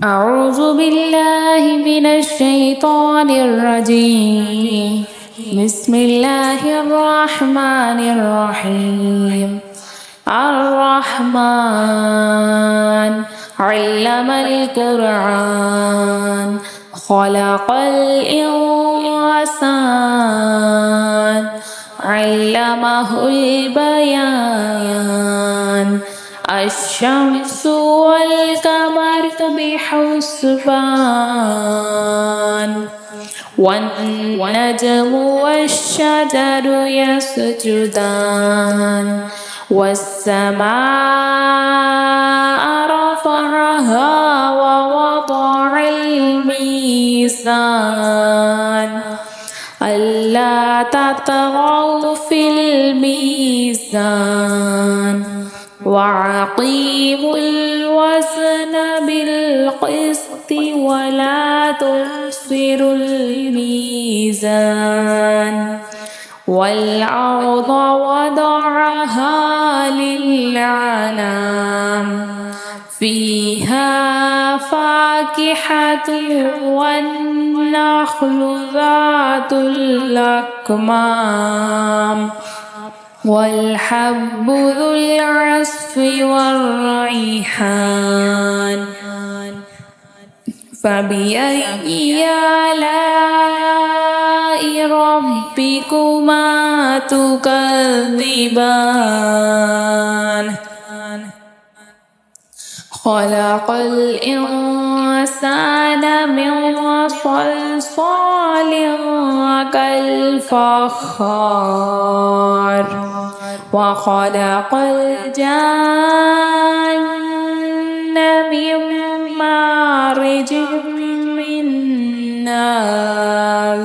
أعوذ بالله من الشيطان الرجيم. بسم الله الرحمن الرحيم. الرحمن علم القرآن خلق الإنسان علمه البيان الشمس والقمر بحسبان والنجم والشجر يسجدان والسماء رفعها ووضع الميزان ألا تطغوا في الميزان وأقيموا الوزن بالقسط ولا تخسروا الميزان والأرض وضعها للأنام فيها فاكهة والنخل ذات الأكمام والحب ذو العصف والريحان فبأي آلاء ربكما تكذبان خلق الإنسان من صلصال كالفخار وخلق الجن من مارج من نار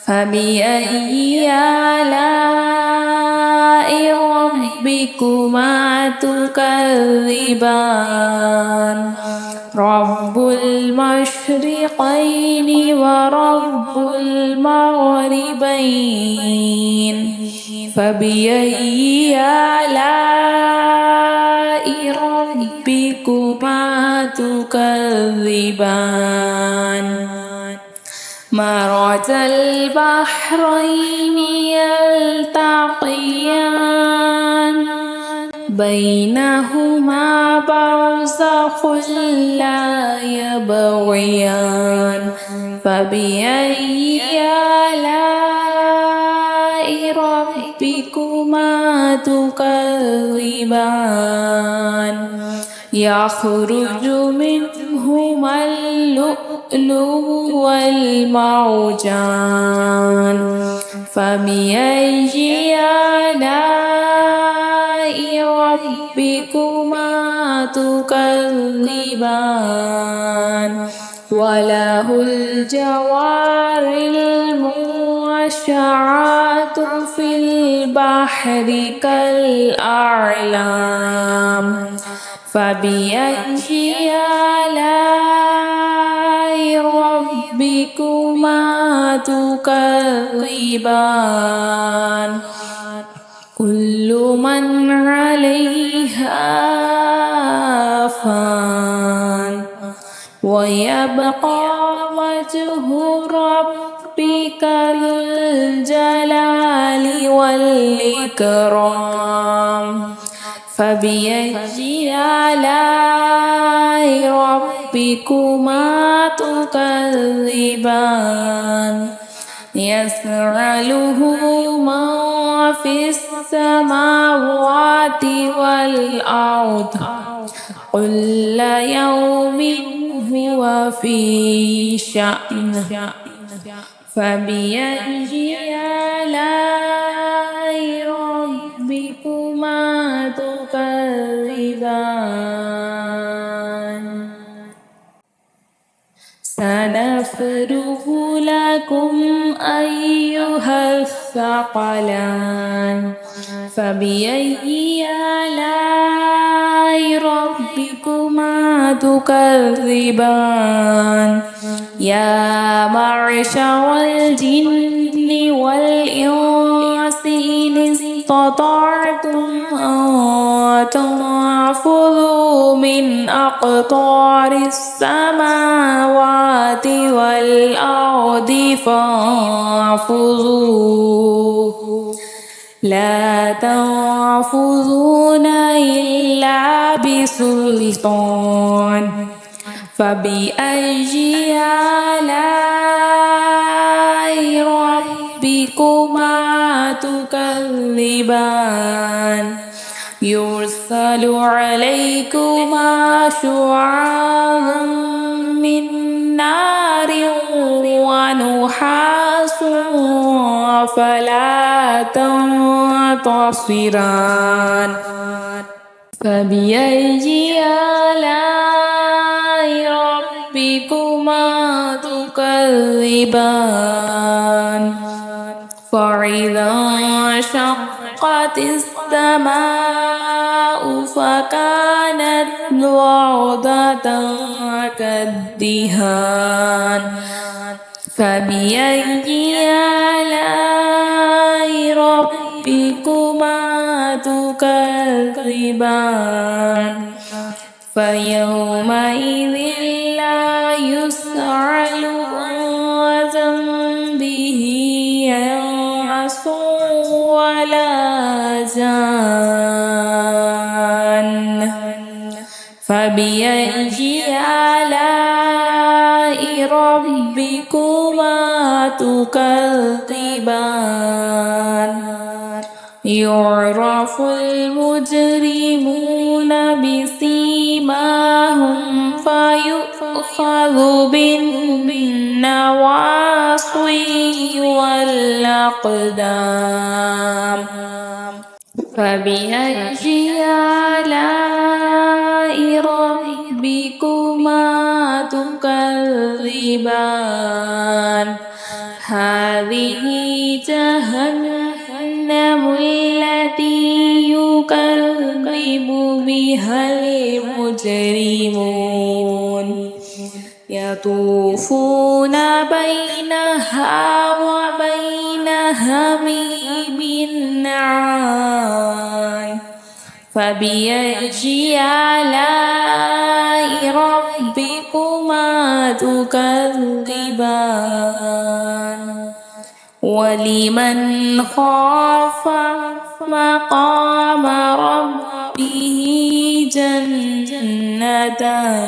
فبأي آلاء ربكما تكذبان رب المشرقين ورب المغربين فبأي آلاء ربكما تكذبان مرج البحرين يلتقيان بينهما برزخ لا يبغيان فبأي آلاء ربكما تكذبان يخرج منهما اللؤلؤ والمرجان فبأي آلاء ربكما تكذبان وله الجوار المنشآت في البحر كالأعلام فبأي آلاء ربكما تكذبان كل من عليها فان ويبقى وجه ربك ذو الجلال والإكرام فبأي آلاء ربكما تكذبان يسأله ما في السماوات والأرض كل يوم هو في شأن فبأي آلاء ربكما تكذبان سنفرغ لكم أيها الثقلان فبأي آلاء ربكما تكذبان يا معشر الجن والإنس إن استطعتم أن تنفذوا من أقطار السماوات والأرض فانفذوا لا تنفذون إلا بسلطان فبأي آلاء ربكما تكذبان يرسل عليكما شعاع من نار ونحاس فلا تنتصران فبأي آلاء ربكما تكذبان فإذا انشقت السماء فكانت وردة كالدهان فبأي آلاء ربكما تكذبان فيومئذ لا يسأل عن ذنبه إنس ولا جان فبأي آلاء ربكما تكذبان يعرف المجرمون بسيماهم فيؤخذ بالنواصي والأقدام فبأي آلاء ربكما تكذبان هذه جهنم التي يكذب بها المجرمون يطوفون بينها وبين حميم آن فبأي آلاء ربكما تكذبان ولمن خاف مقام ربه جنتان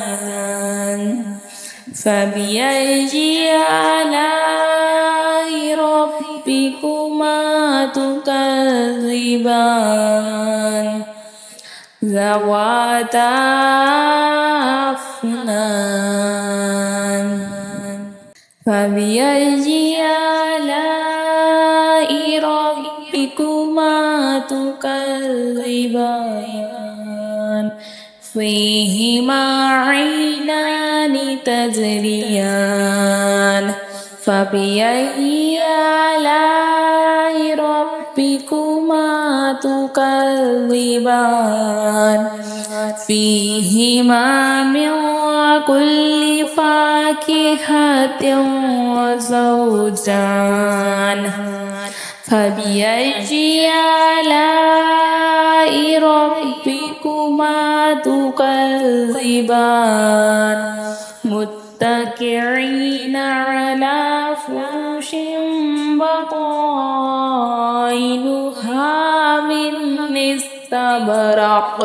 فبأي آلاء ربكما تكذبان ذواتا أفنان فبأي آلاء ربكما تكذبان فيهما عينان تجريان فبأي آلاء ربكما تكذبان فيهما من كل فاكهة وزوجان فبأي آلاء ربكما تكذبان متكئين على فرش بطائنها من استبرق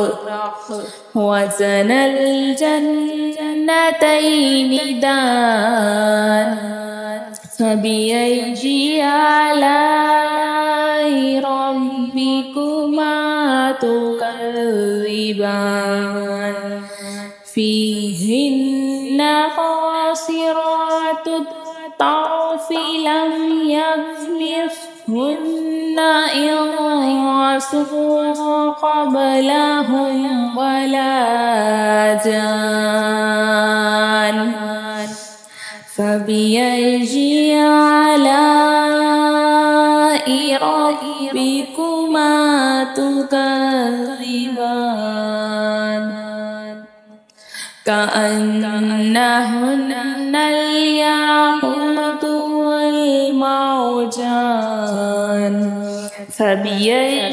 وجنى الجنتين دان فبأي آلاء ربكما تكذبان فيهن قاصرات الطرف لم يطمثهن إنس قبلهم ولا جان فبأي آلاء ربكما تكذبان كأنهن الياقوت والمرجان فبأي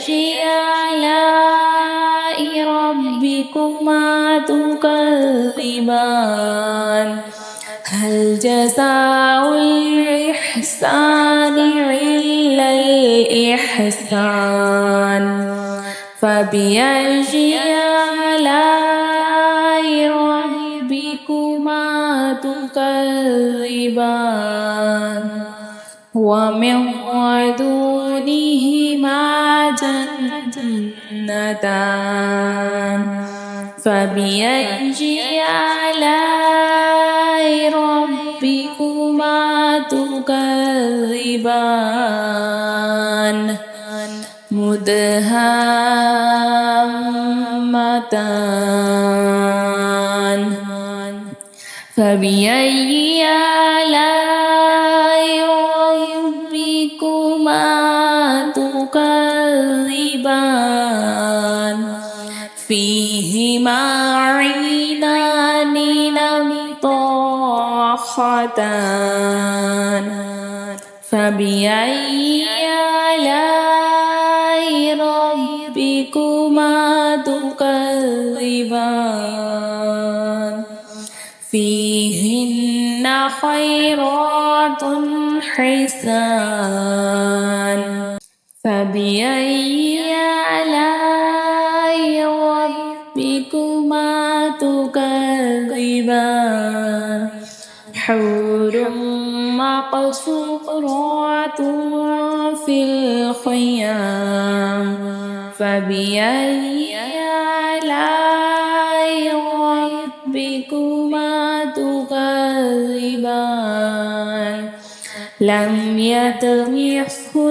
آلاء ربكما تكذبان هل جزاء الإحسان إلا الإحسان فبأي آلاء ربكما تكذبان ومن دونهما جنتان فبأي آلاء ربكما تكذبان مدهامتان فبأي آلاء ربكما تكذبان فيهما عينان نضاختان فبأي آلاء ربكما تكذبان فيهن خيرات حسان فبأي آلاء ربكما تكذبان حور مقصورات في الخيام فبأي آلاء ربكما تكذبان لم يطمثهن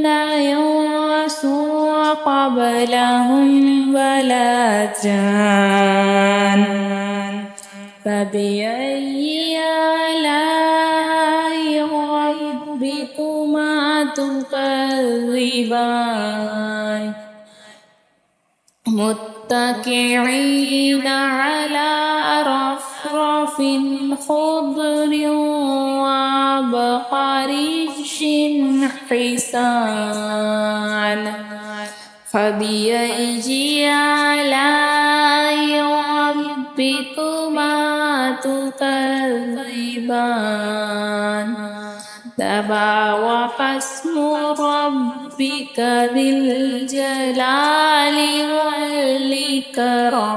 إنس قبلهم ولا جان فبأي آلاء ربكما تكذبان متكئين على رفرف خضر وعبقري حسان فبأي آلاء ربكما تكذبان تبارك اسم ربك ذي الجلال والإكرام